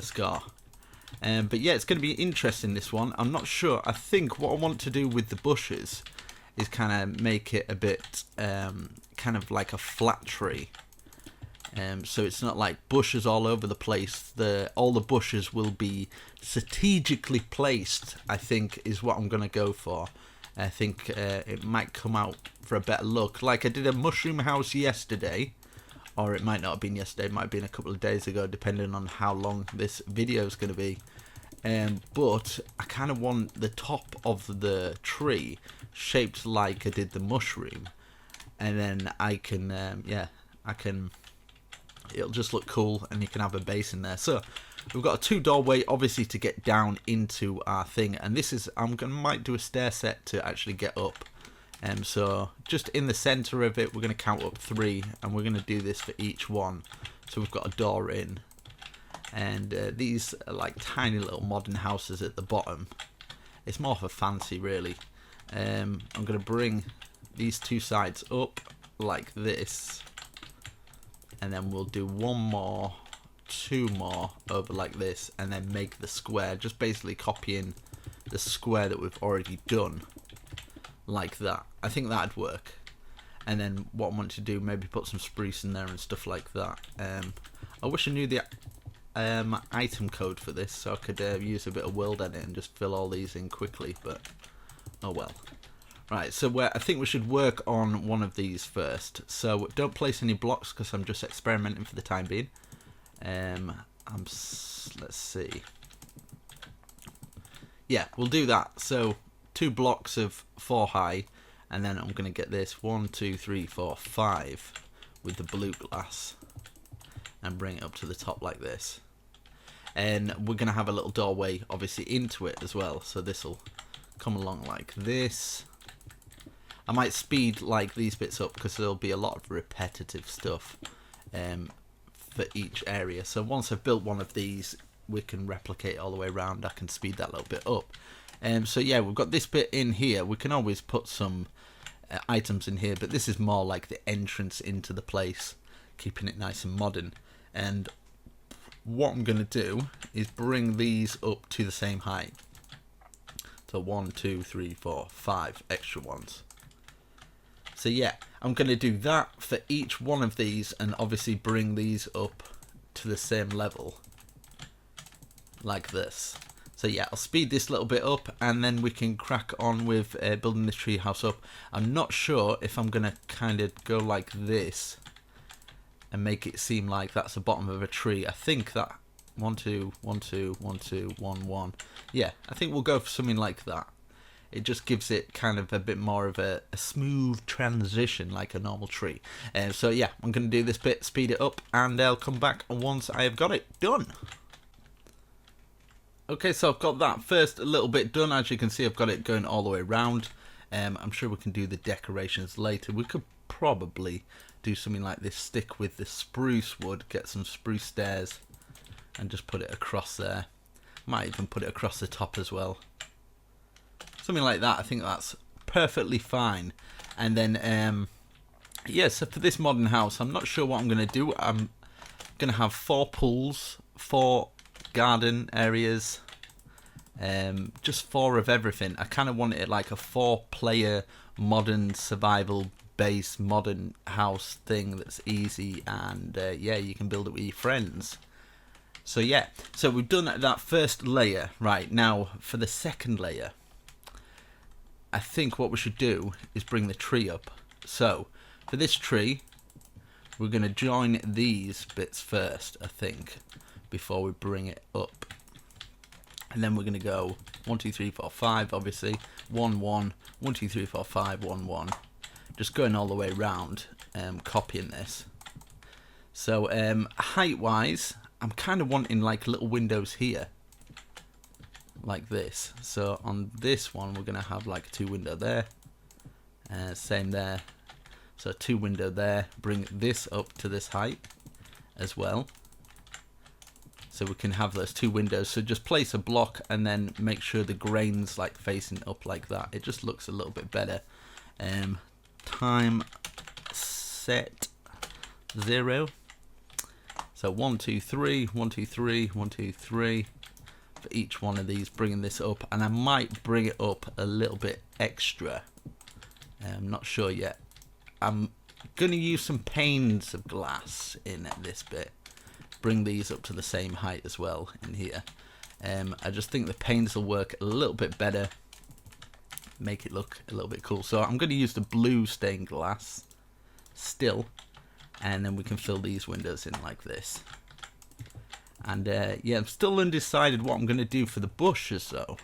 scar. But yeah, it's going to be interesting, this one. I'm not sure. I think what I want to do with the bushes is kind of make it a bit kind of like a flat tree. So it's not like bushes all over the place. All the bushes will be strategically placed, I think, is what I'm going to go for. I think it might come out for a better look. Like I did a mushroom house yesterday, or it might not have been yesterday, it might have been a couple of days ago, depending on how long this video is going to be. But I kind of want the top of the tree shaped like I did the mushroom, and then I can, it'll just look cool, and you can have a base in there. So we've got a 2 doorway, obviously, to get down into our thing, and this is, might do a stair set to actually get up. So just in the center of it, we're going to count up 3, and we're going to do this for each one. So we've got a door in, and these are like tiny little modern houses at the bottom. It's more for fancy, really. I'm going to bring these 2 sides up like this, and then we'll do 1 more, 2 more over like this, and then make the square, just basically copying the square that we've already done, like that. I think that'd work. And then what I want to do, maybe put some spruce in there and stuff like that. I wish I knew the item code for this, so I could use a bit of world edit and just fill all these in quickly, but oh well. Right, so I think we should work on one of these first. So don't place any blocks because I'm just experimenting for the time being. Let's see. Yeah, we'll do that. So 2 blocks of 4 high, and then I'm going to get this 1, 2, 3, 4, 5 with the blue glass and bring it up to the top like this. And we're going to have a little doorway obviously into it as well, so this will come along like this. I might speed like these bits up because there'll be a lot of repetitive stuff for each area. So once I've built one of these, we can replicate all the way around. I can speed that a little bit up. So yeah, we've got this bit in here. We can always put some items in here, but this is more like the entrance into the place, keeping it nice and modern. And what I'm going to do is bring these up to the same height. So 1, 2, 3, 4, 5 extra ones. So yeah, I'm going to do that for each one of these, and obviously bring these up to the same level like this. So yeah, I'll speed this little bit up, and then we can crack on with building this tree house up. I'm not sure if I'm going to kind of go like this and make it seem like that's the bottom of a tree. I think that 1, 2, 1, 2, 1, 2, 1, 1. Yeah, I think we'll go for something like that. It just gives it kind of a bit more of a smooth transition like a normal tree. So yeah, I'm going to do this bit, speed it up, and I'll come back once I have got it done. Okay, so I've got that first little bit done. As you can see, I've got it going all the way around. I'm sure we can do the decorations later. We could probably do something like this, stick with the spruce wood, get some spruce stairs, and just put it across there. Might even put it across the top as well. Something like that. I think that's perfectly fine. And then, yeah, so for this modern house, I'm not sure what I'm going to do. I'm going to have 4 pools, 4 garden areas, just 4 of everything. I kind of want it like a 4-player modern survival base modern house thing that's easy, and yeah, you can build it with your friends. So yeah, so we've done that first layer. Right, now for the second layer, I think what we should do is bring the tree up. So for this tree, we're going to join these bits first, I think, before we bring it up. And then we're going to go 1, 2, 3, 4, 5, obviously. 1, 1, 1, 2, 3, 4, 5, 1, 1. Just going all the way around, copying this. So height-wise, I'm kind of wanting like little windows here, like this. So on this one, we're going to have like a 2 window there. Same there. So 2 window there. Bring this up to this height as well. So we can have those 2 windows. So just place a block and then make sure the grain's like facing up like that. It just looks a little bit better. Time set 0. So So 1, 2, 3, 1, 2, 3, 1, 2, 3 for each one of these, bringing this up, and I might bring it up a little bit extra. I'm not sure yet. I'm gonna use some panes of glass in this bit. Bring these up to the same height as well in here. I just think the panes will work a little bit better, make it look a little bit cool. So I'm going to use the blue stained glass still, and then we can fill these windows in like this. And yeah, I'm still undecided what I'm going to do for the bushes though.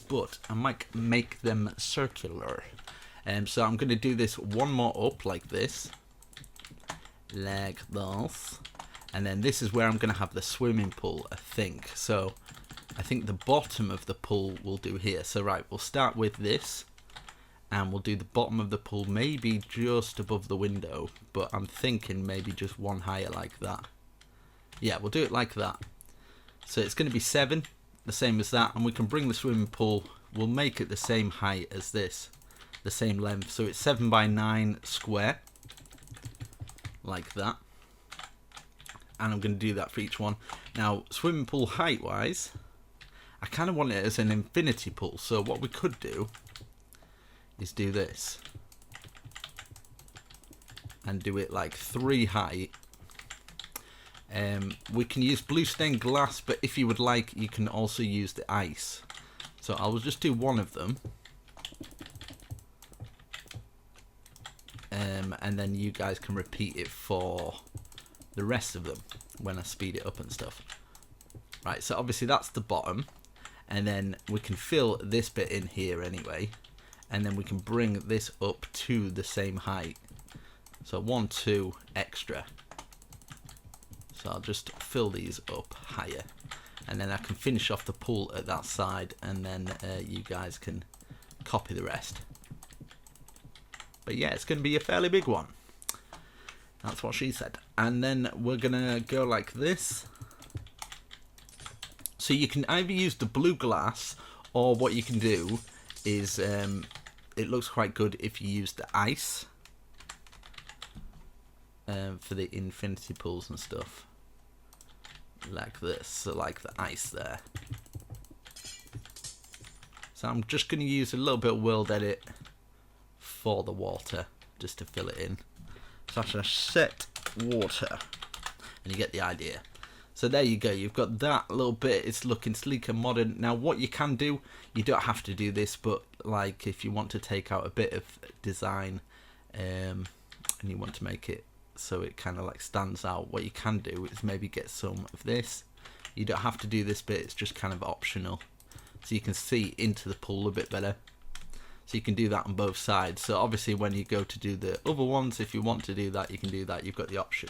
But I might make them circular. So I'm going to do this one more up like this. Like this. And then this is where I'm going to have the swimming pool, I think. So I think the bottom of the pool will do here. So right, we'll start with this, and we'll do the bottom of the pool maybe just above the window, but I'm thinking maybe just one higher like that. Yeah, we'll do it like that. So it's going to be 7, the same as that, and we can bring the swimming pool, we'll make it the same height as this, the same length. So it's 7 by 9 square, like that. And I'm going to do that for each one. Now, swimming pool height wise, I kind of want it as an infinity pool. So what we could do is do this and do it like 3 height. We can use blue stained glass, but if you would like, you can also use the ice. So I will just do one of them. And then you guys can repeat it for the rest of them when I speed it up and stuff. Right, so obviously that's the bottom, and then we can fill this bit in here anyway, and then we can bring this up to the same height. So 1, 2 extra. So I'll just fill these up higher, and then I can finish off the pool at that side, and then you guys can copy the rest. But yeah, it's going to be a fairly big one. That's what she said. And then we're going to go like this. So you can either use the blue glass, or what you can do is, it looks quite good if you use the ice for the infinity pools and stuff. Like this, so like the ice there. So I'm just going to use a little bit of world edit for the water, just to fill it in. Such a set water, and you get the idea. So there you go, you've got that little bit. It's looking sleek and modern. Now what you can do, you don't have to do this, but like if you want to take out a bit of design and you want to make it so it kind of like stands out, what you can do is maybe get some of this. You don't have to do this bit, it's just kind of optional, so you can see into the pool a bit better. So you can do that on both sides. So obviously when you go to do the other ones, if you want to do that, you can do that. You've got the option.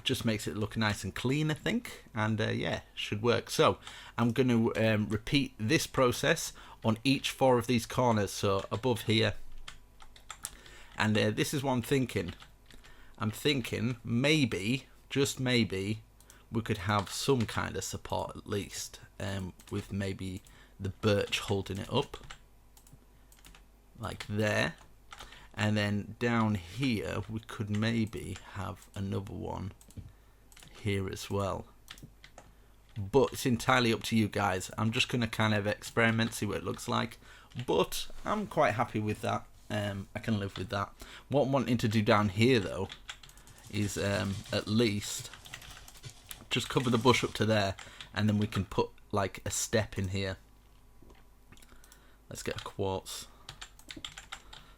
Just makes it look nice and clean, I think. And yeah, should work. So I'm going to repeat this process on each 4 of these corners. So above here. And this is what I'm thinking. I'm thinking maybe, just maybe, we could have some kind of support at least. With maybe the birch holding it up. Like there, and then down here we could maybe have another one here as well, but it's entirely up to you guys. I'm just gonna kind of experiment, see what it looks like, but I'm quite happy with that. I can live with that. What I'm wanting to do down here though is at least just cover the bush up to there, and then we can put like a step in here. Let's get a quartz.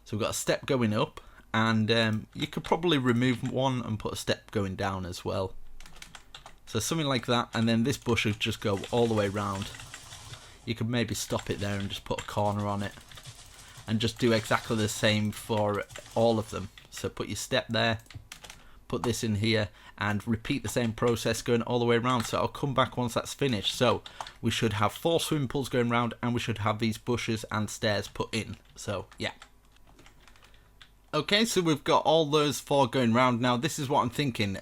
So we've got a step going up, and you could probably remove one and put a step going down as well. So something like that, and then this bush would just go all the way around. You could maybe stop it there and just put a corner on it, and just do exactly the same for all of them. So put your step there, put this in here, and repeat the same process going all the way around. So I'll come back once that's finished. So we should have 4 swimming pools going around, and we should have these bushes and stairs put in. So yeah. Okay, so we've got all those 4 going round. Now this is what I'm thinking.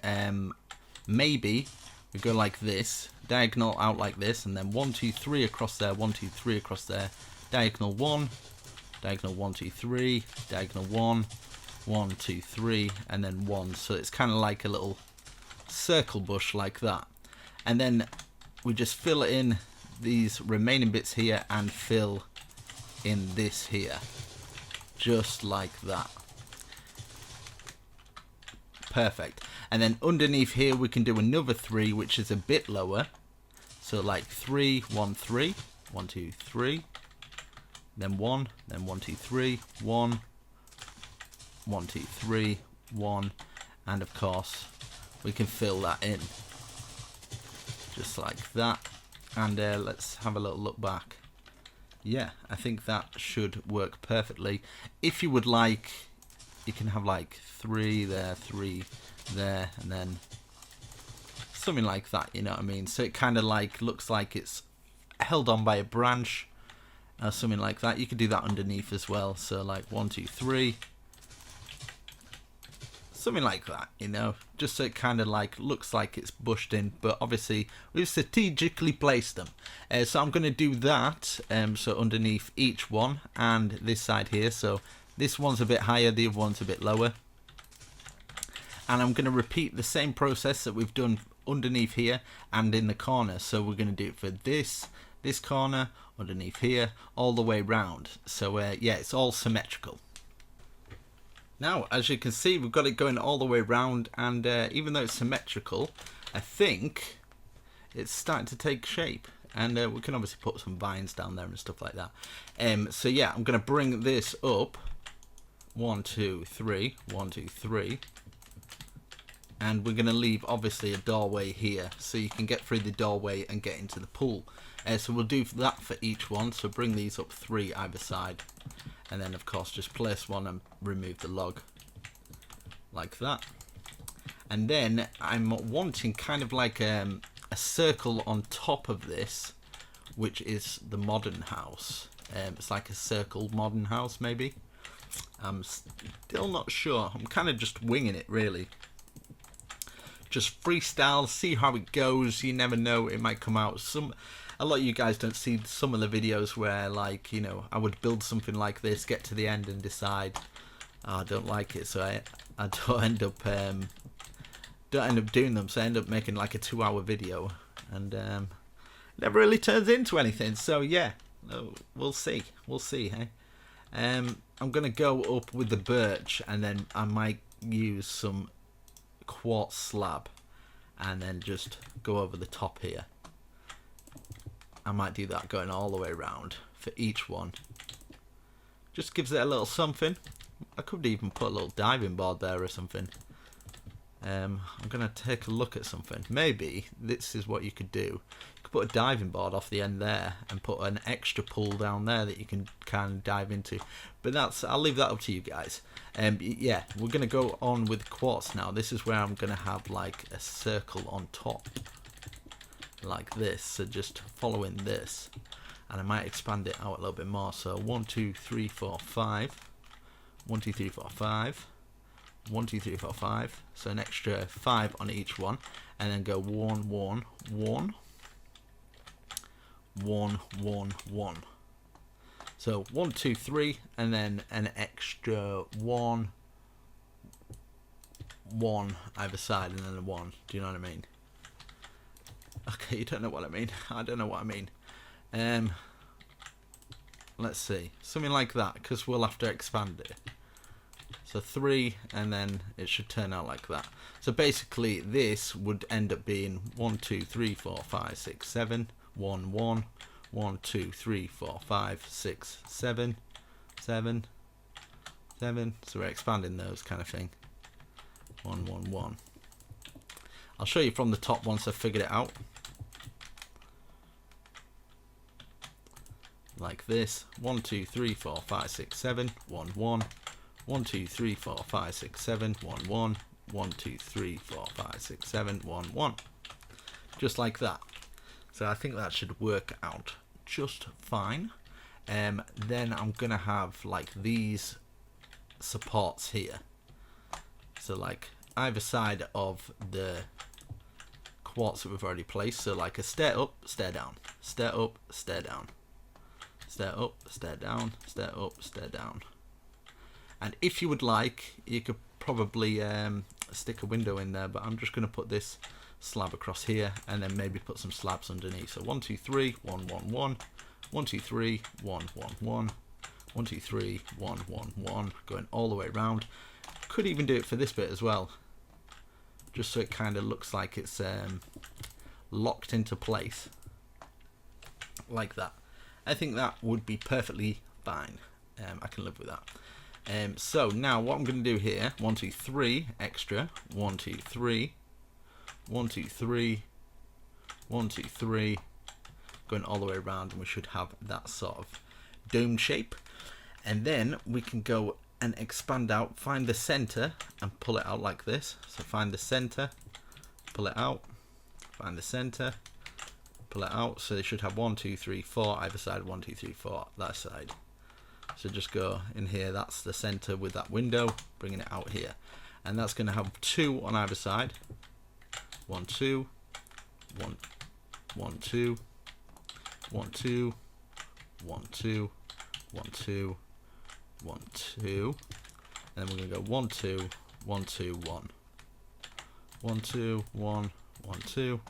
Maybe we go like this, diagonal out like this, and then 1, 2, 3 across there, 1, 2, 3 across there, diagonal 1, diagonal 1, 2, 3, diagonal 1, 1, 2, 3, and then 1. So it's kind of like a little circle bush like that. And then we just fill in these remaining bits here and fill in this here, just like that. Perfect. And then underneath here we can do another 3, which is a bit lower. So like 3, 1, 3, 1, 2, 3, then 1, then 1, 2, 3, 1, 1, 2, 3, 1, and of course we can fill that in just like that. And let's have a little look back. Yeah, I think that should work perfectly. If you would like, you can have like 3 there, 3 there, and then something like that, you know what I mean? So it kind of like looks like it's held on by a branch, something like that. You could do that underneath as well. So like 1, 2, 3, something like that, you know, just so it kind of like looks like it's bushed in, but obviously we've strategically placed them. So I'm going to do that, so underneath each one and this side here. So this one's a bit higher, the other one's a bit lower. And I'm going to repeat the same process that we've done underneath here and in the corner. So we're going to do it for this corner, underneath here, all the way round. So yeah, it's all symmetrical. Now, as you can see, we've got it going all the way around, and even though it's symmetrical, I think it's starting to take shape. And we can obviously put some vines down there and stuff like that. So yeah, I'm going to bring this up. 1, 2, 3, 1, 2, 3. And we're going to leave, obviously, a doorway here, so you can get through the doorway and get into the pool. So we'll do that for each one. So bring these up 3 either side. And then, of course, just place one and remove the log like that. And then I'm wanting kind of like a circle on top of this, which is the modern house. It's like a circle modern house, maybe. I'm still not sure. I'm kind of just winging it, really. Just freestyle, see how it goes. You never know, it might come out. A lot of you guys don't see some of the videos where, like, you know, I would build something like this, get to the end and decide, oh, I don't like it, so I don't end up doing them. So I end up making like a 2-hour video, and never really turns into anything. So yeah, we'll see, hey. I'm gonna go up with the birch, and then I might use some quartz slab, and then just go over the top here. I might do that going all the way around for each one. Just gives it a little something. I could even put a little diving board there or something. I'm going to take a look at something. Maybe this is what you could do. You could put a diving board off the end there and put an extra pool down there that you can kind of dive into. But I'll leave that up to you guys. Yeah, we're going to go on with quartz now. This is where I'm going to have like a circle on top, like this. So just following this, and I might expand it out a little bit more. So 1, 2, 3, 4, 5. 1, 2, 3, 4, 5. 1, 2, 3, 4, 5. So an extra 5 on each one, and then go 1, 1, 1, 1, 1, 1. So 1, 2, 3, and then an extra 1, 1 either side, and then a 1. Do you know what I mean? Okay, you don't know what I mean. I don't know what I mean. Let's see, something like that, because we'll have to expand it. So 3, and then it should turn out like that. So basically this would end up being 1, 2, 3, 4, 5, 6, 7, 1, 1, 1, 2, 3, 4, 5, 6, 7, 7, 7. So we're expanding those kind of thing. 1, 1, 1. I'll show you from the top once I've figured it out. Like this. 1, 2, 3, 4, 5, 6, 7, 1, 1. 1, 2, 3, 4, 5, 6, 7, 1, 1. 1, 2, 3, 4, 5, 6, 7, 1, 1. Just like that. So I think that should work out just fine. Then I'm gonna have like these supports here. So like either side of the quartz that we've already placed. So like a stair up, stair down, stair up, stair down, stair up, stair down, stair up, stair down. And if you would like, you could probably stick a window in there, but I'm just going to put this slab across here and then maybe put some slabs underneath. So 1 2 3 1 1 1 1 2 3 1 1 1 1 2 3 1 1 1, going all the way around. Could even do it for this bit as well, just so it kind of looks like it's locked into place like that. I think that would be perfectly fine. I can live with that. So now what I'm going to do here, 1 2 3 extra, 1 2 3 1 2 3 1 2 3, going all the way around, and we should have that sort of dome shape. And then we can go and expand out, find the center and pull it out like this. So find the center, pull it out, find the center, pull it out. So they should have 1 2 3 4 either side, 1 2 3 4 that side. So just go in here, that's the center with that window, bringing it out here. And that's going to have 2 on either side. 1 2 1 1 2 1 2 1 2 1 2 1 2, and then we're going to go 1 2 1 2 1 1 2 1 1 2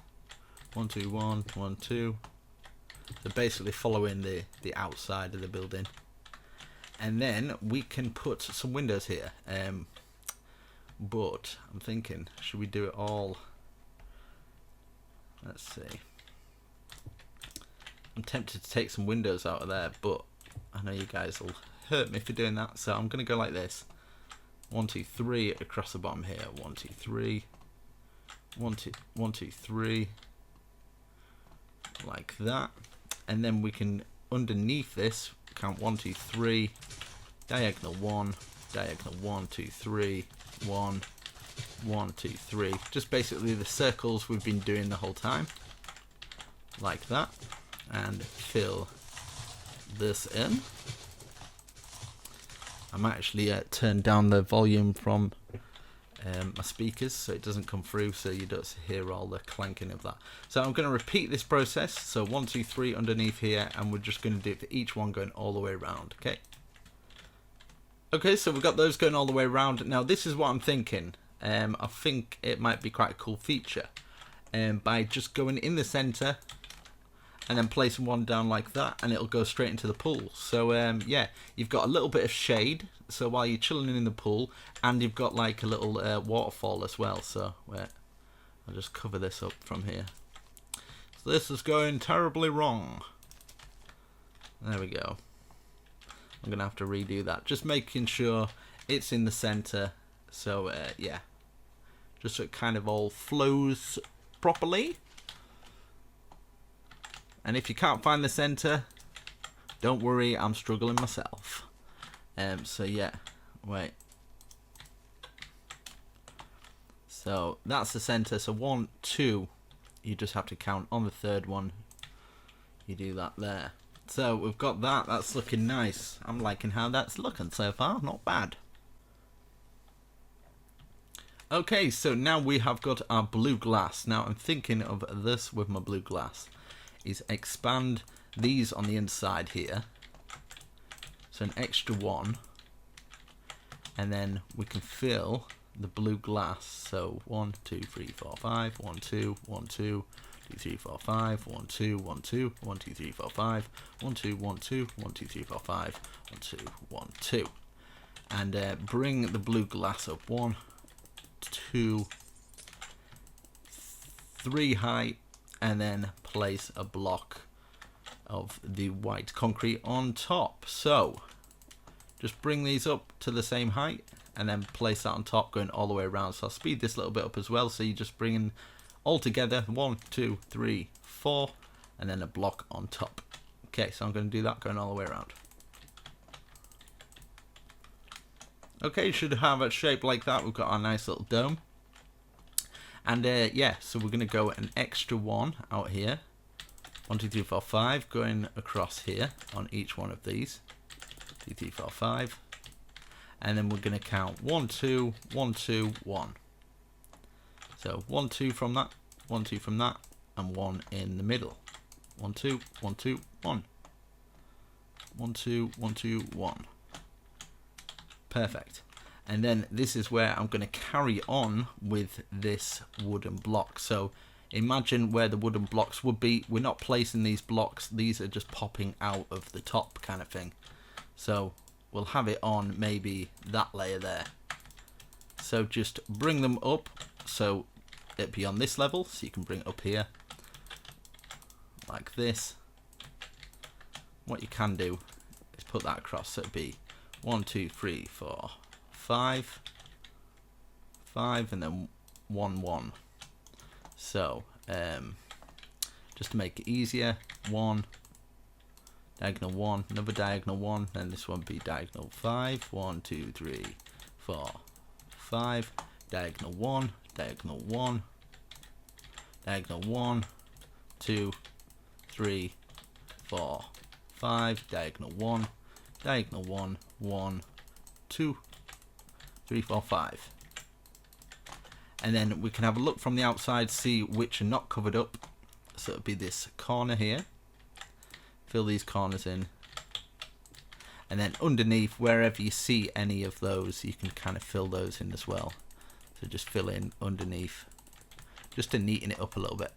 1 2 1 1 2. So basically following the outside of the building. And then we can put some windows here, but I'm thinking, should we do it all? Let's see. I'm tempted to take some windows out of there, but I know you guys will hurt me for doing that, so I'm going to go like this. 1 2 3 across the bottom here. 1 2 3 1 2 1 2 3, like that. And then we can, underneath this, count 1 2 3, diagonal 1, diagonal 1 2 3 1 1 2 3, just basically the circles we've been doing the whole time, like that. And fill this in. I might actually turn down the volume from my speakers so it doesn't come through, so you don't hear all the clanking of that. So I'm going to repeat this process. So 1 2 3 underneath here, and we're just going to do it for each one going all the way around. Okay, so we've got those going all the way around. Now this is what I'm thinking. I think it might be quite a cool feature, by just going in the center and then placing one down like that, and it'll go straight into the pool. So yeah, you've got a little bit of shade, so while you're chilling in the pool, and you've got like a little waterfall as well. So I'll just cover this up from here. So this is going terribly wrong. There we go. I'm gonna have to redo that, just making sure it's in the center. So yeah, just so it kind of all flows properly. And if you can't find the center, don't worry, I'm struggling myself. So yeah, wait. So that's the center. So 1 2, you just have to count on the third one. You do that there. So we've got that. That's looking nice. I'm liking how that's looking so far. Not bad. Okay, so now we have got our blue glass. Now I'm thinking of this with my blue glass, is expand these on the inside here. So an extra one. And then we can fill the blue glass. So 1 2 3 4 5 1 2 1 2 2 3 4 5 1 2 1 2 1 2 3 4 5 1 2 1 2 1 2 3 4 5 1 2 1 2. And bring the blue glass up 1 2 3 high, and then place a block of the white concrete on top. So just bring these up to the same height and then place that on top, going all the way around. So I'll speed this a little bit up as well, so you just bring in all together 1 2 3 4, and then a block on top. Okay, so I'm going to do that going all the way around. Okay, should have a shape like that. We've got our nice little dome. And yeah, so we're going to go an extra one out here. 1 2 3 4 5, going across here on each one of these. 2 3 4 5. And then we're going to count 1 2 1 2 1. So 1 2 from that, 1 2 from that, and 1 in the middle. 1 2 1 2 1. 1 2 1 2 1. Perfect. And then this is where I'm going to carry on with this wooden block. So imagine where the wooden blocks would be. We're not placing these blocks. These are just popping out of the top kind of thing. So we'll have it on maybe that layer there. So just bring them up so it'd be on this level. So you can bring it up here like this. What you can do is put that across. So it'd be 1, 2, 3, 4, 5, 5, and then 1, 1. So just to make it easier, 1, diagonal 1, another diagonal 1, then this one be diagonal 5, 1, 2, 3, 4, 5, diagonal 1, diagonal 1, diagonal 1, 2, 3, 4, 5, diagonal 1, diagonal 1, 1, 2, 3, 4, 5. And then we can have a look from the outside, see which are not covered up. So it'll be this corner here. Fill these corners in. And then underneath, wherever you see any of those, you can kind of fill those in as well. So just fill in underneath, just to neaten it up a little bit.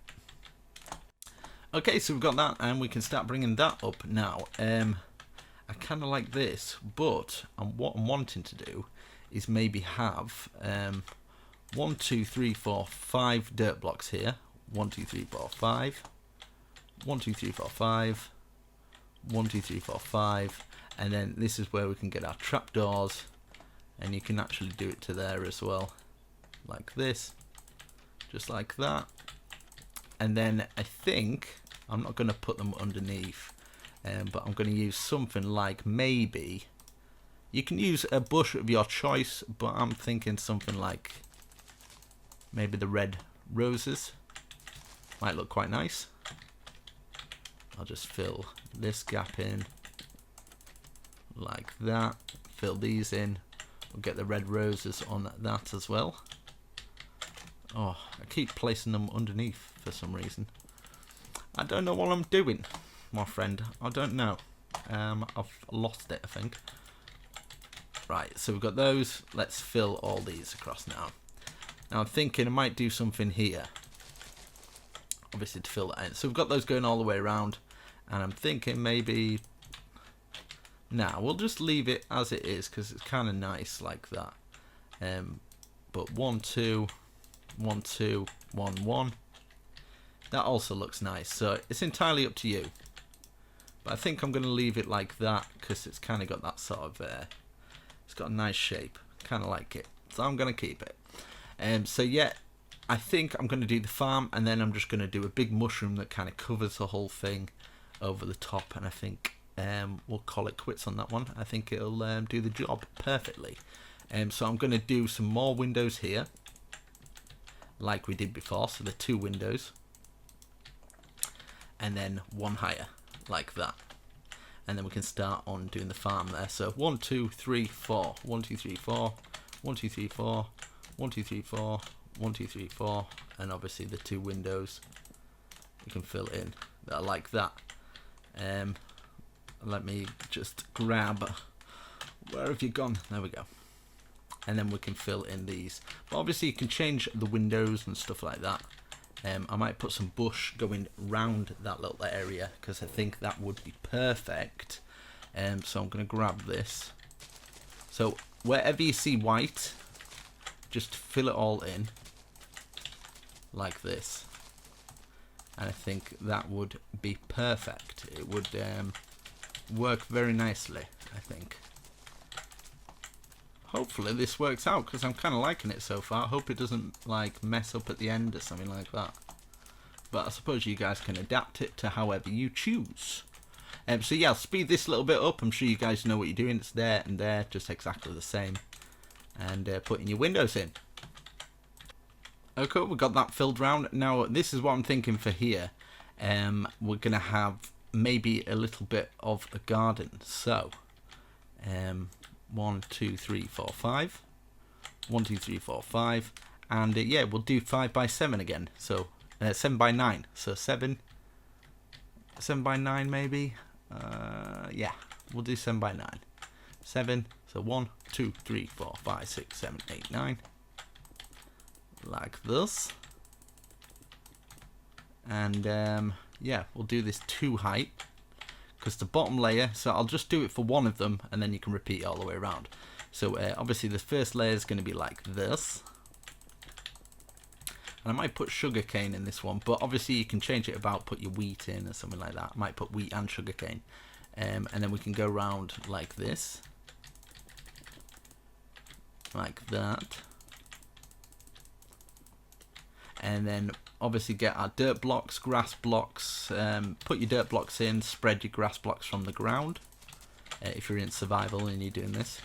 Okay, so we've got that, and we can start bringing that up now. I kind of like this, but what I'm wanting to do is maybe have 1, 2, 3, 4, 5 dirt blocks here. 1, 2, 3, 4, 5. 1, 2, 3, 4, 5. 1, 2, 3, 4, 5. And then this is where we can get our trapdoors, and you can actually do it to there as well, like this, just like that. And then I think I'm not going to put them underneath, but I'm going to use something like, maybe you can use a bush of your choice, but I'm thinking something like maybe the red roses might look quite nice. I'll just fill this gap in like that, fill these in. We'll get the red roses on that as well. Oh, I keep placing them underneath for some reason. I don't know what I'm doing, my friend. I don't know. I've lost it, I think. Right, so we've got those. Let's fill all these across now. Now I'm thinking I might do something here, obviously, to fill that in. So we've got those going all the way around, and I'm thinking maybe, nah, we'll just leave it as it is because it's kind of nice like that. But 1, 2, 1, 2, 1, 1. That also looks nice. So it's entirely up to you. But I think I'm going to leave it like that because it's kind of got that sort of, it's got a nice shape. Kind of like it. So I'm going to keep it. So yeah, I think I'm going to do the farm, and then I'm just going to do a big mushroom that kind of covers the whole thing over the top, and I think we'll call it quits on that one. I think it'll do the job perfectly. So I'm going to do some more windows here, like we did before. So the 2 windows, and then 1 higher, like that. And then we can start on doing the farm there. So 1, 2, 3, 4. 1, 2, 3, 4. 1, 2, 3, 4. 1, 2, 3, 4. 1, 2, 3, 4. And obviously the 2 windows you can fill in that are like that. Let me just grab, where have you gone? There we go. And then we can fill in these. But obviously you can change the windows and stuff like that. I might put some bush going round that little area because I think that would be perfect. So I'm going to grab this. So wherever you see white, just fill it all in like this. And I think that would be perfect. It would work very nicely, I think. Hopefully this works out because I'm kind of liking it so far. I hope it doesn't like mess up at the end or something like that. But I suppose you guys can adapt it to however you choose. So yeah, I'll speed this a little bit up. I'm sure you guys know what you're doing. It's there and there, just exactly the same. And putting your windows in. Okay, we've got that filled round. Now this is what I'm thinking for here. We're going to have maybe a little bit of a garden. So 1, 2, 3, 4, 5. 1, 2, 3, 4, 5. And yeah, we'll do 5 by 7 again. So 7 by 9. So 7 by 9 maybe. Yeah, we'll do 7 by 9. 7. So 1, 2, 3, 4, 5, 6, 7, 8, 9. Like this. And yeah, we'll do this 2 height. Because the bottom layer, so I'll just do it for one of them, and then you can repeat it all the way around. So obviously the first layer is going to be like this. And I might put sugarcane in this one, but obviously you can change it about, put your wheat in or something like that. I might put wheat and sugarcane. And then we can go around like this. Like that. And then obviously get our dirt blocks, grass blocks. Put your dirt blocks in, spread your grass blocks from the ground. If you're in survival and you're doing this.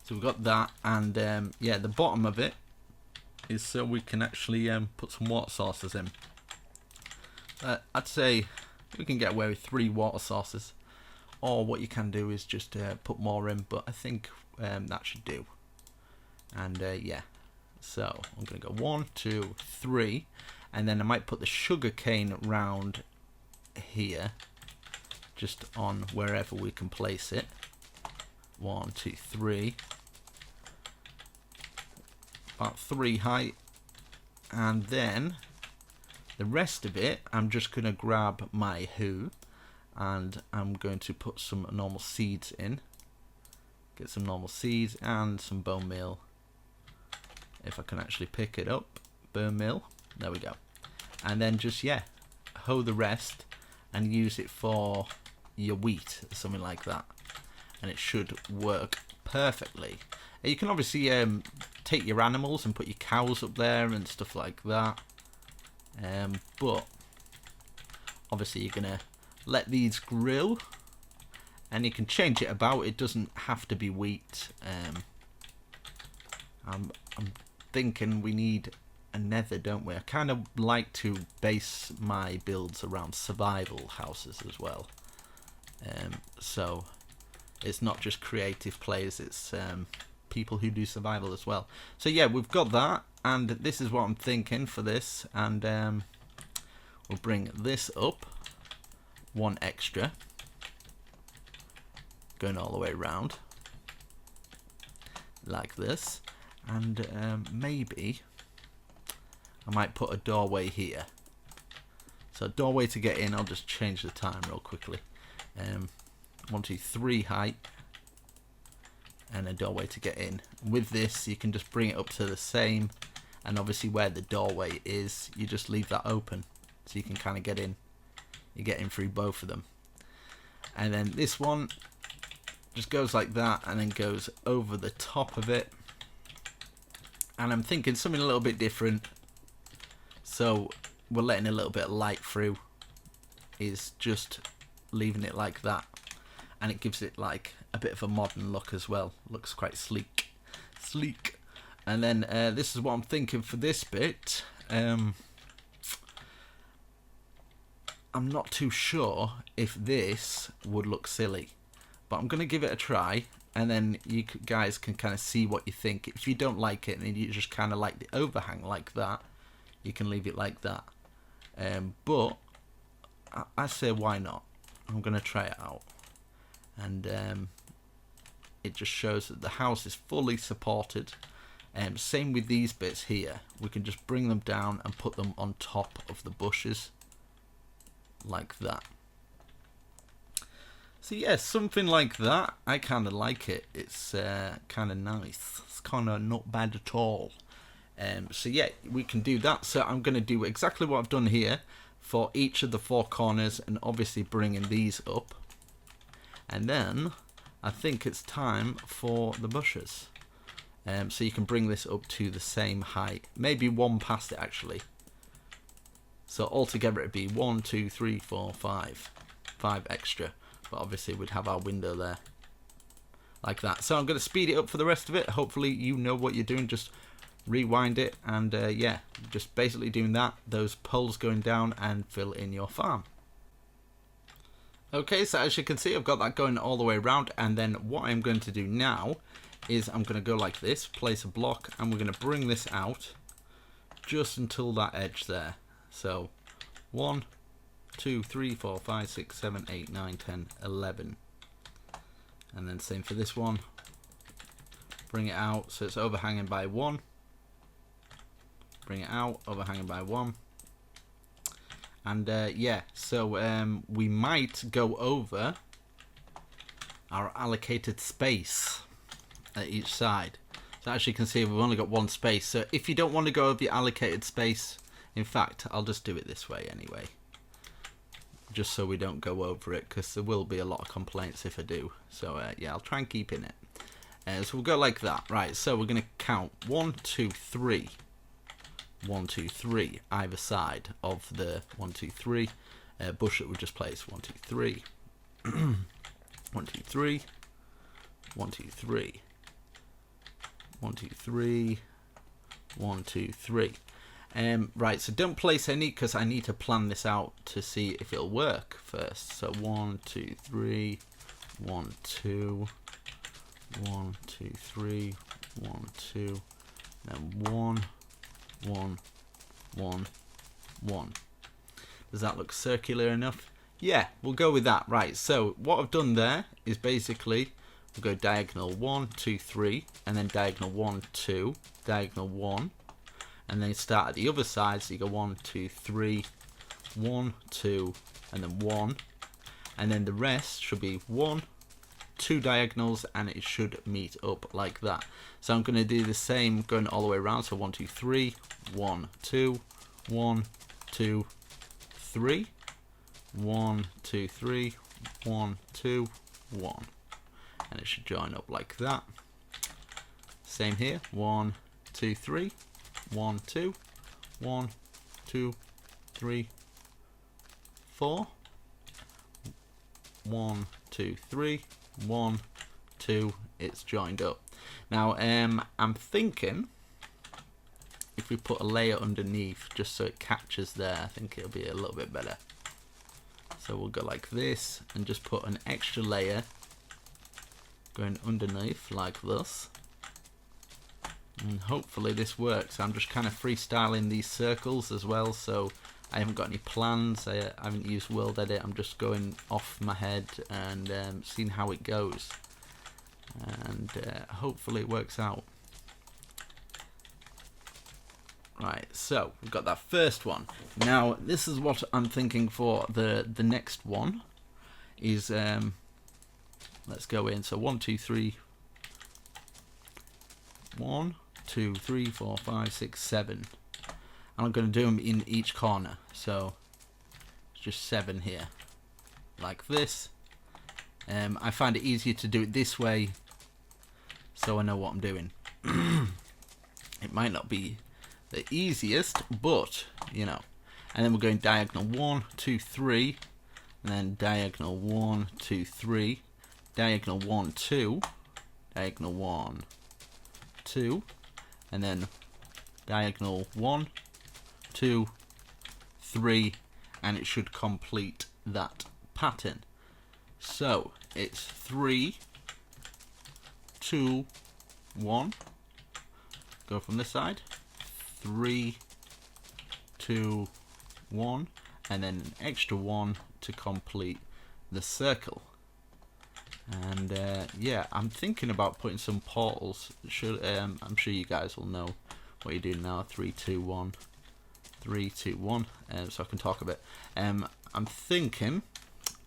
So we've got that, and yeah, the bottom of it is so we can actually put some water sources in. I'd say we can get away with 3 water sources, or what you can do is just put more in, but I think that should do. And yeah, so I'm going to go 1, 2, 3, and then I might put the sugar cane round here, just on wherever we can place it. 1, 2, 3. About 3 height, and then the rest of it I'm just going to grab my hoe and I'm going to put some normal seeds in. Get some normal seeds and some bone meal, if I can actually pick it up. Bone meal, there we go. And then just, yeah, hoe the rest and use it for your wheat or something like that, and it should work perfectly. You can obviously take your animals and put your cows up there and stuff like that, but obviously you're gonna let these grill, and you can change it about. It doesn't have to be wheat. I'm thinking we need a nether, don't we? I kind of like to base my builds around survival houses as well, so it's not just creative players, it's people who do survival as well. So yeah, we've got that, and this is what I'm thinking for this, and we'll bring this up 1 extra, going all the way around like this, and maybe I might put a doorway here. So doorway to get in. I'll just change the time real quickly. 1, 2, 3 height, and a doorway to get in. With this, you can just bring it up to the same, and obviously where the doorway is, you just leave that open, so you can kind of get in. You get in through both of them. And then this one just goes like that, and then goes over the top of it. And I'm thinking something a little bit different, so we're letting a little bit of light through, is just leaving it like that, and it gives it like a bit of a modern look as well. Looks quite sleek. And then this is what I'm thinking for this bit. I'm not too sure if this would look silly, but I'm gonna give it a try, and then you guys can kind of see what you think. If you don't like it and you just kind of like the overhang like that, you can leave it like that, but I say why not. I'm gonna try it out, and it just shows that the house is fully supported. Same with these bits here, we can just bring them down and put them on top of the bushes like that. So yeah, something like that. I kind of like it. It's kind of nice. It's kind of not bad at all. So yeah, we can do that. So I'm going to do exactly what I've done here for each of the 4 corners, and obviously bringing these up. And then I think it's time for the bushes. So you can bring this up to the same height, maybe 1 past it actually. So altogether it'd be 1, 2, 3, 4, 5 extra, but obviously we'd have our window there like that. So I'm going to speed it up for the rest of it. Hopefully you know what you're doing. Just rewind it, and yeah, just basically doing that, those poles going down, and fill in your farm. Okay, so as you can see, I've got that going all the way around, and then what I'm going to do now is I'm going to go like this, place a block, and we're going to bring this out just until that edge there. So 1, 2, 3, 4, 5, 6, 7, 8, 9, 10, 11. And then same for this one. Bring it out so it's overhanging by 1. Bring it out, overhanging by 1. And yeah, so we might go over our allocated space at each side. So as you can see, we've only got 1 space. So if you don't want to go over your allocated space, in fact, I'll just do it this way anyway. Just so we don't go over it, because there will be a lot of complaints if I do. So yeah, I'll try and keep in it. So we'll go like that. Right, so we're going to count 1, 2, 3. 1, 2, 3 either side of the 1, 2, 3 bush that we just placed. 1, 2, 3. 1, 2, 3. 1, 2, 3. 1, 2, 3. 1, 2, 3. Right, so don't place any because I need to plan this out to see if it'll work first. So 1, 2, 3. 1, 2. 1, 2, 3. 1, 2. Then 1. 1, 1, 1. Does that look circular enough? Yeah, we'll go with that. Right, so what I've done there is basically we'll go diagonal 1, 2, 3, and then diagonal 1, 2, diagonal 1, and then start at the other side. So you go 1, 2, 3, 1, 2, and then 1, and then the rest should be 1, 2 diagonals, and it should meet up like that. So I'm going to do the same going all the way around. So 1, 2, 3, 1, 2, 1, 2, 3, 1, 2, 3, 1, 2, 1, and it should join up like that. Same here. 1, 2, 3, 1, 2, 1, 2, 3, 4, 1, 2, 3, 1, 2, it's joined up. Now I'm thinking if we put a layer underneath just so it catches there, I think it'll be a little bit better. So we'll go like this and just put an extra layer going underneath like this, and hopefully this works. I'm just kind of freestyling these circles as well, so I haven't got any plans. I haven't used World Edit. I'm just going off my head and seeing how it goes, and hopefully it works out. Right, so we've got that first one. Now this is what I'm thinking for the next one is let's go in. So 1, 2, 3, 1, 2, 3, 4, 5, 6, 7, and I'm going to do them in each corner. So it's just 7 here like this. I find it easier to do it this way so I know what I'm doing. It might not be the easiest, but you know. And then we're going diagonal 1, 2, 3, and then diagonal 1, 2, 3, diagonal 1, 2, diagonal 1, 2, and then diagonal 1, 2, 3, and it should complete that pattern. So it's 3, 2, 1. Go from this side. 3, 2, 1, and then an extra 1 to complete the circle. And yeah, I'm thinking about putting some portals. I'm sure you guys will know what you're doing now. 3, 2, 1, 3, 2, 1. So I can talk a bit. I'm thinking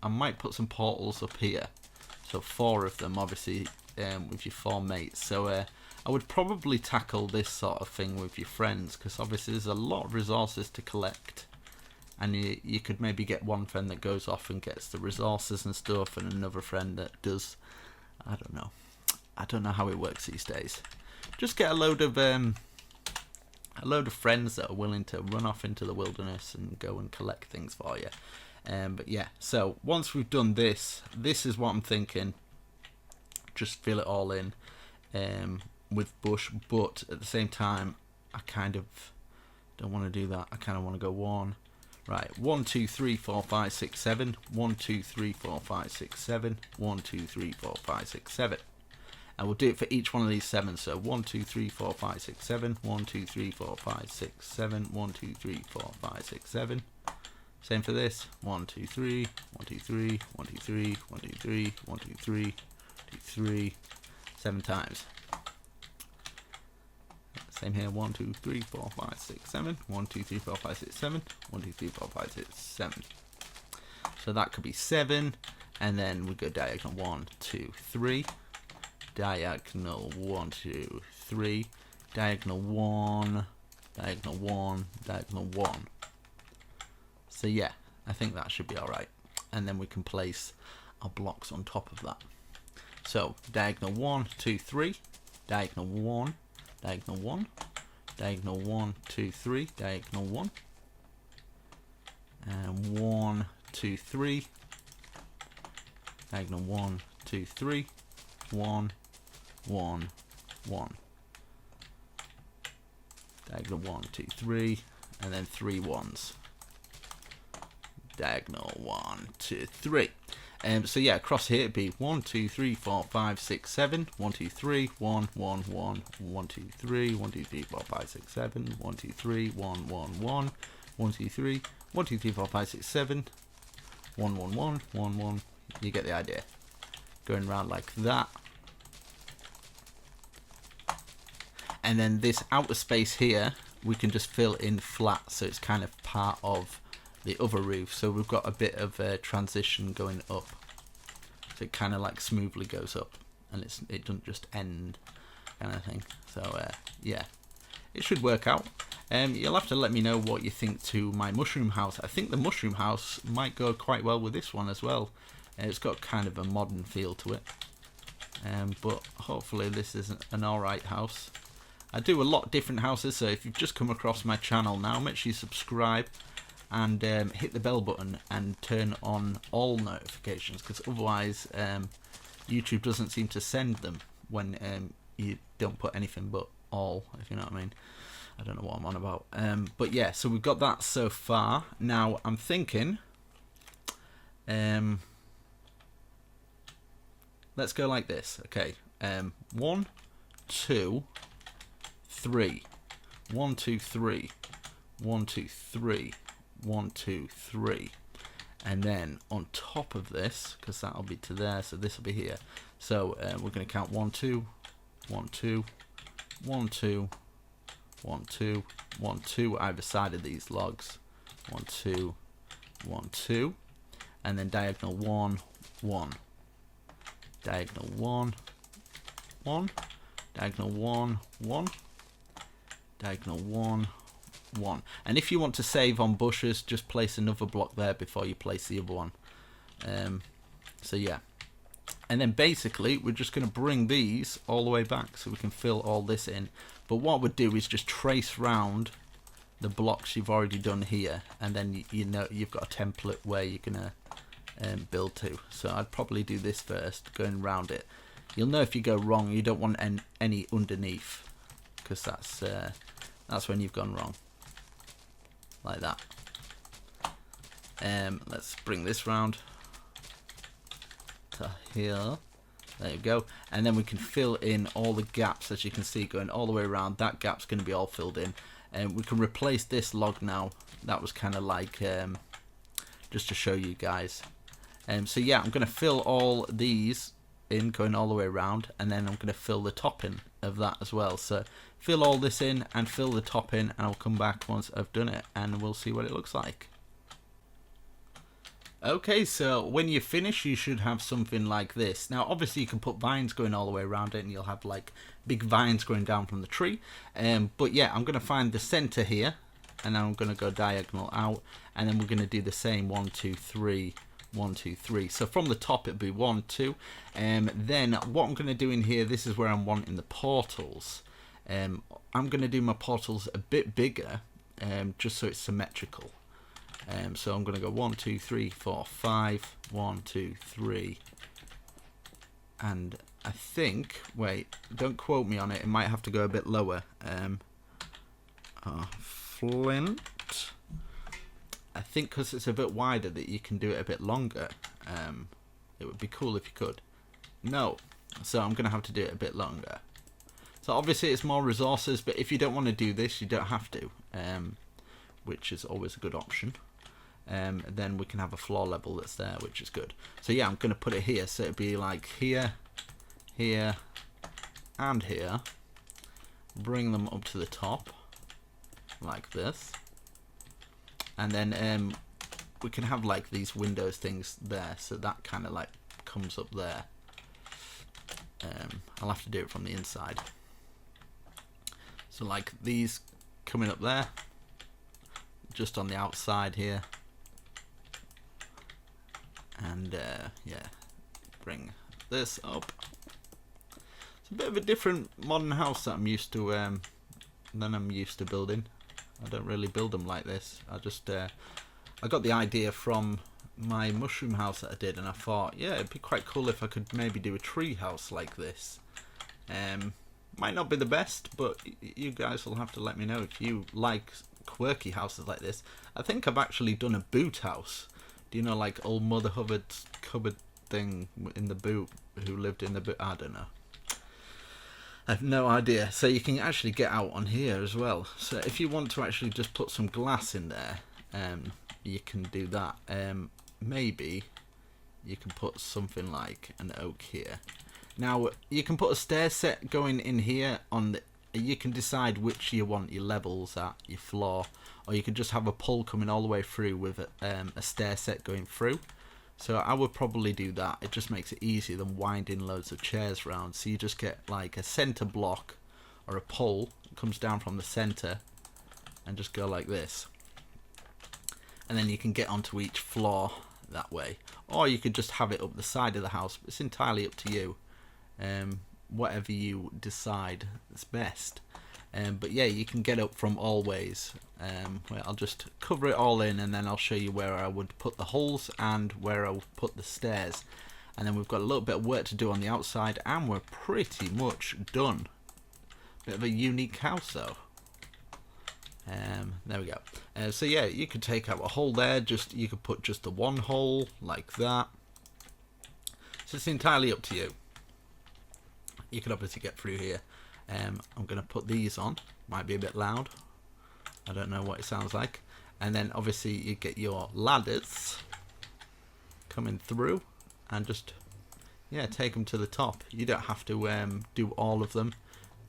I might put some portals up here. So 4 of them, obviously, with your 4 mates. So I would probably tackle this sort of thing with your friends, because obviously there's a lot of resources to collect, and you could maybe get one friend that goes off and gets the resources and stuff, and another friend that does, I don't know how it works these days. Just get a load of friends that are willing to run off into the wilderness and go and collect things for you. But yeah, so once we've done this is what I'm thinking. Just fill it all in with bush, but at the same time I kind of don't want to do that. I kind of want to go 1, right, 1, 2, 3, 4, 5, 6, 7, 1, 2, 3, 4, 5, 6, 7, 1, 2, 3, 4, 5, 6, 7, and we'll do it for each one of these 7. So 1, 2, 3, 4, 5, 6, 7, 1, 2, 3, 4, 5, 6, 7, 1, 2, 3, 4, 5, 6, 7. Same for this. 1, 2, 3, 1, 2, 3, 1, 2, 3, 1, 2, 3, 1, 2, 3, 3, 7 times. Same here, 1, 2, 3, 4, 5, 6, 7. 1, 2, 3, 4, 5, 6, 7. 1, 2, 3, 4, 5, 6, 7. So that could be 7. And then we go diagonal 1, 2, 3. Diagonal 1, 2, 3. Diagonal 1. Diagonal 1. Diagonal 1. So yeah, I think that should be alright. And then we can place our blocks on top of that. So diagonal 1, 2, 3. Diagonal 1. Diagonal 1. Diagonal 1, 2, 3. Diagonal 1. And 1, 2, 3. Diagonal 1, 2, 3. 1, 1, 1. Diagonal 1, 2, 3. And then 3 ones. Diagonal 1, 2, 3. So yeah, across here it'd be 1, 2, 3, 4, 5, 6, 7. 1, 2, 3, 1, 1, 1. 1, 2, 3, 1, 2, 3, 4, 5, 6, 7. 1, 2, 3, 1, 1, 1. 1, 2, 3, 1, 2, 3, 4, 5, 6, 7. 1, 1, 1, 1, 1. You get the idea. Going around like that. And then this outer space here, we can just fill in flat, so it's kind of part of the other roof. So we've got a bit of a transition going up. So it kind of like smoothly goes up, and it doesn't just end kind of thing. So yeah, it should work out. You'll have to let me know what you think to my mushroom house. I think the mushroom house might go quite well with this one as well. It's got kind of a modern feel to it. But hopefully this is an alright house. I do a lot of different houses, so if you've just come across my channel now, make sure you subscribe and hit the bell button and turn on all notifications, because otherwise YouTube doesn't seem to send them when you don't put anything but all, if you know what I mean. I don't know what I'm on about. But yeah, so we've got that so far. Now I'm thinking, let's go like this. Okay, 1, 2, 3. 1, 2, 3. 1, 2, 3. 1, 2, 3. And then on top of this, because that'll be to there, so this will be here. So we're going to count 1, 2, 1, 2, 1, 2, 1, 2, 1, 2 either side of these logs. 1, 2, 1, 2. And then diagonal 1, 1. Diagonal 1, 1. Diagonal 1, 1. Diagonal 1, 1. And if you want to save on bushes, just place another block there before you place the other one. So yeah. And then basically we're just going to bring these all the way back so we can fill all this in. But what we'd do is just trace round the blocks you've already done here, and then you know you've got a template where you're going to build to. So I'd probably do this first, going round it. You'll know if you go wrong, you don't want any underneath, because that's when you've gone wrong. Like that. Let's bring this round to here. There you go. And then we can fill in all the gaps, as you can see, going all the way around. That gap's going to be all filled in. And we can replace this log now. That was kind of like just to show you guys. So yeah, I'm going to fill all these in, going all the way around, and then I'm going to fill the top in of that as well. So fill all this in and fill the top in, and I'll come back once I've done it and we'll see what it looks like. Okay, so when you finish, you should have something like this. Now obviously you can put vines going all the way around it, and you'll have like big vines going down from the tree. But yeah, I'm going to find the center here, and then I'm going to go diagonal out, and then we're going to do the same 1, 2, 3, 1, 2, 3. So from the top it'll be 1, 2. Then what I'm going to do in here, this is where I'm wanting the portals. I'm going to do my portals a bit bigger, just so it's symmetrical. So I'm going to go 1, 2, 3, 4, 5, 1, 2, 3, and I think, wait, don't quote me on it, it might have to go a bit lower. Flint, I think because it's a bit wider that you can do it a bit longer. It would be cool if you could. No, so I'm going to have to do it a bit longer. So obviously it's more resources, but if you don't want to do this, you don't have to, which is always a good option. Then we can have a floor level that's there, which is good. So yeah, I'm going to put it here, so it'd be like here, here, and here. Bring them up to the top, like this. And then we can have like these windows things there, so that kind of like comes up there. I'll have to do it from the inside. So like these coming up there, just on the outside here. And yeah, bring this up. It's a bit of a different modern house that I'm used to than I'm used to building. I don't really build them like this. I got the idea from my mushroom house that I did, and I thought, yeah, it'd be quite cool if I could maybe do a tree house like this. Might not be the best, but you guys will have to let me know if you like quirky houses like this. I think I've actually done a boot house. Do you know, like old Mother Hubbard's cupboard thing in the boot, who lived in the boot? I don't know. I have no idea. So you can actually get out on here as well. So if you want to actually just put some glass in there, you can do that. Maybe you can put something like an oak here. Now you can put a stair set going in here on the. You can decide which you want your levels at, your floor, or you could just have a pole coming all the way through with a stair set going through. So I would probably do that. It just makes it easier than winding loads of chairs around. So you just get like a center block or a pole that comes down from the center and just go like this. And then you can get onto each floor that way. Or you could just have it up the side of the house. It's entirely up to you. Whatever you decide is best. But yeah, you can get up from all ways. Well, I'll just cover it all in, and then I'll show you where I would put the holes and where I would put the stairs. And then we've got a little bit of work to do on the outside, and we're pretty much done. Bit of a unique house though. There we go. So yeah, you could take out a hole there. You could put just the one hole like that. So it's entirely up to you. You could obviously get through here. I'm going to put these on. Might be a bit loud. I don't know what it sounds like. And then obviously you get your ladders coming through and just, yeah, take them to the top. You don't have to do all of them.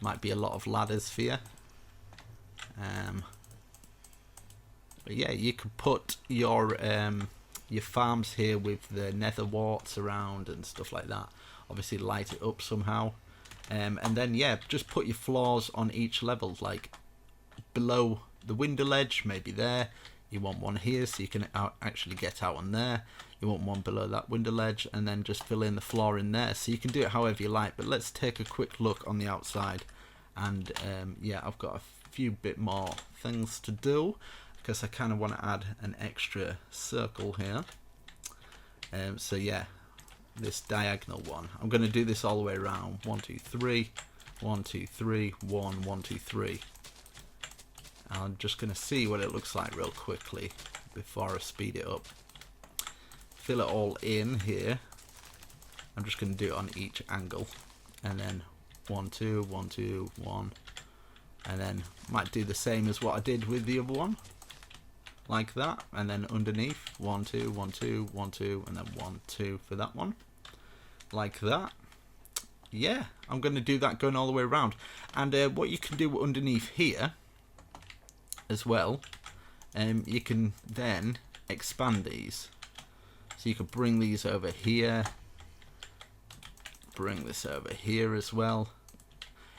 Might be a lot of ladders for you. But yeah, you could put your farms here with the nether warts around and stuff like that. Obviously light it up somehow. And then yeah, just put your floors on each level, like below the window ledge, maybe there. You want one here so you can actually get out on there. You want one below that window ledge, and then just fill in the floor in there. So you can do it however you like, but let's take a quick look on the outside. And yeah, I've got a few bit more things to do because I kind of want to add an extra circle here. So yeah, this diagonal one, I'm going to do this all the way around. 1 2 3 1 2 3 1 1 2 3. I'm just going to see what it looks like real quickly before I speed it up. Fill it all in here. I'm just going to do it on each angle, and then 1 2 1 2 1, and then might do the same as what I did with the other one, like that. And then underneath 1 2 1 2 1 2, and then 1 2 for that one, like that. Yeah, I'm going to do that going all the way around. And what you can do underneath here as well, you can then expand these. So you could bring these over here, bring this over here as well.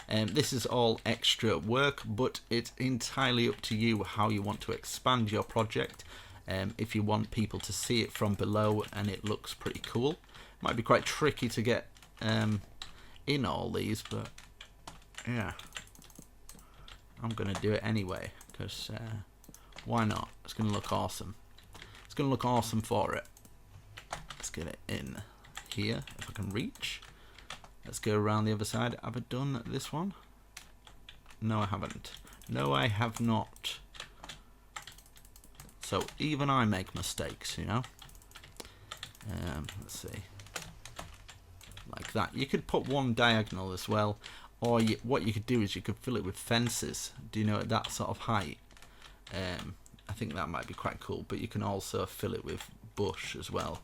This is all extra work, but it's entirely up to you how you want to expand your project. If you want people to see it from below and it looks pretty cool. Might be quite tricky to get in all these, but yeah, I'm gonna do it anyway because why not? It's gonna look awesome. It's gonna look awesome for it. Let's get it in here if I can reach. Let's go around the other side. Have I done this one? No, I haven't. No, I have not. So even I make mistakes, you know. Let's see. Like that. You could put one diagonal as well, or what you could do is you could fill it with fences. Do you know, at that sort of height? I think that might be quite cool. But you can also fill it with bush as well.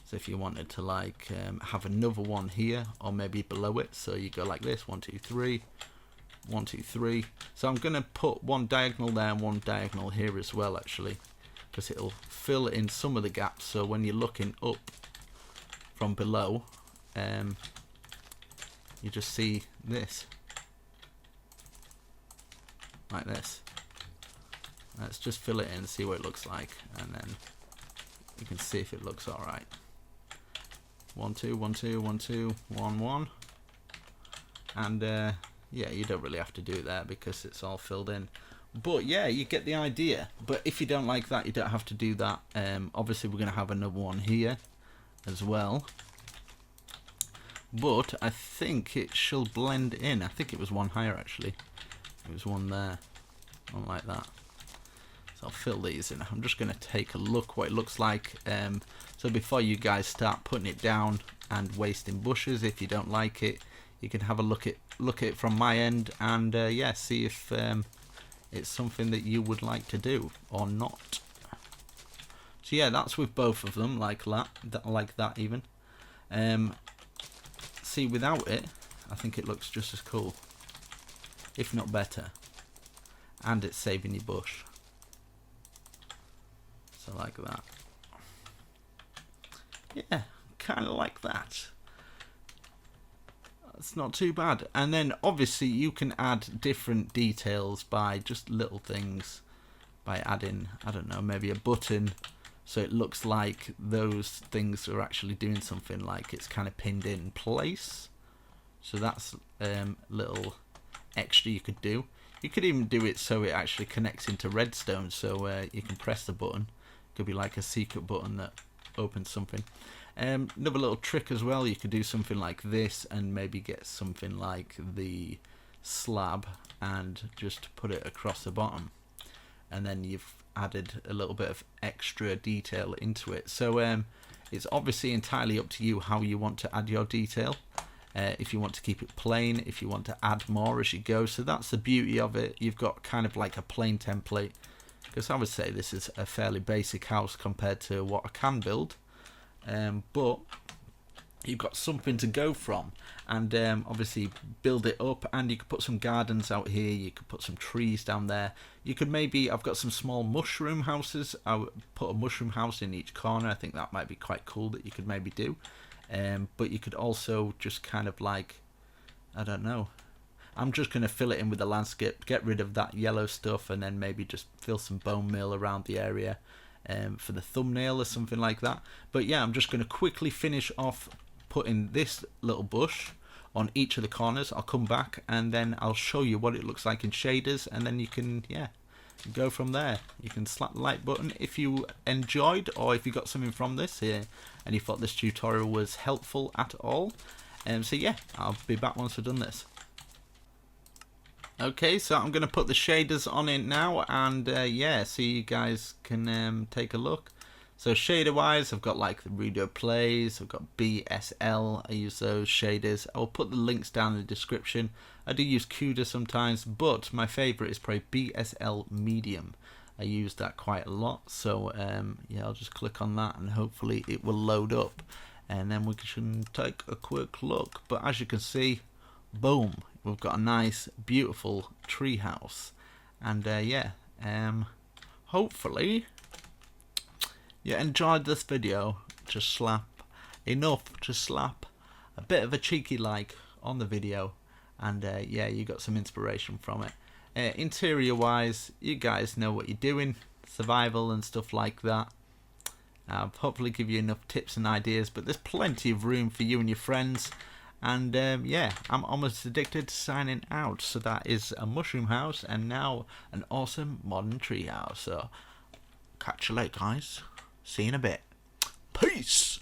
So if you wanted to like have another one here or maybe below it, so you go like this, 1 2 3, 1 2 3. So I'm going to put one diagonal there and one diagonal here as well, actually, because it'll fill in some of the gaps. So when you're looking up from below, you just see this like this. Let's just fill it in, see what it looks like, and then you can see if it looks all right. 1 2 1 2 1 2 1 1, and yeah, you don't really have to do it there because it's all filled in. But yeah, you get the idea. But if you don't like that, you don't have to do that. Obviously, we're going to have another one here as well. But I think it shall blend in. I think it was one higher actually. It was one there, one like that. So I'll fill these in. I'm just going to take a look what it looks like. So before you guys start putting it down and wasting bushes, if you don't like it, you can have a look at it from my end, and yeah, see if it's something that you would like to do or not. So yeah, that's with both of them, like that even. See, without it, I think it looks just as cool, if not better, and it's saving your bush. So like that. Yeah, kind of like that. It's not too bad. And then obviously you can add different details by just little things, by adding, I don't know, maybe a button, so it looks like those things are actually doing something, like it's kind of pinned in place. So that's little extra you could do. You could even do it so it actually connects into redstone, so you can press the button. It could be like a secret button that opens something. Another little trick as well, you could do something like this and maybe get something like the slab and just put it across the bottom, and then you've added a little bit of extra detail into it. So it's obviously entirely up to you how you want to add your detail. If you want to keep it plain, if you want to add more as you go. So that's the beauty of it. You've got kind of like a plain template, because I would say this is a fairly basic house compared to what I can build. But you've got something to go from, and obviously build it up, and you could put some gardens out here, you could put some trees down there, you could maybe, I've got some small mushroom houses, I would put a mushroom house in each corner. I think that might be quite cool that you could maybe do. But you could also just kind of like, I don't know, I'm just going to fill it in with the landscape, get rid of that yellow stuff, and then maybe just fill some bone meal around the area for the thumbnail or something like that. But yeah, I'm just going to quickly finish off putting this little bush on each of the corners. I'll come back and then I'll show you what it looks like in shaders, and then you can, yeah, go from there. You can slap the like button if you enjoyed, or if you got something from this here and you thought this tutorial was helpful at all. So yeah, I'll be back once I've done this. Okay, so I'm going to put the shaders on it now, and yeah, so you guys can take a look. So shader wise, I've got like the Rudo Plays, I've got BSL, I use those shaders. I'll put the links down in the description. I do use CUDA sometimes, but my favourite is probably BSL Medium. I use that quite a lot, so yeah, I'll just click on that and hopefully it will load up, and then we can take a quick look. But as you can see, boom, we've got a nice beautiful tree house. And yeah, hopefully you enjoyed this video. Just slap a bit of a cheeky like on the video, and yeah, you got some inspiration from it. Interior wise, you guys know what you're doing, survival and stuff like that. I'll hopefully give you enough tips and ideas, but there's plenty of room for you and your friends. And yeah, I'm almost addicted to signing out. So that is a mushroom house, and now an awesome modern tree house. So catch you later, guys. See you in a bit. Peace.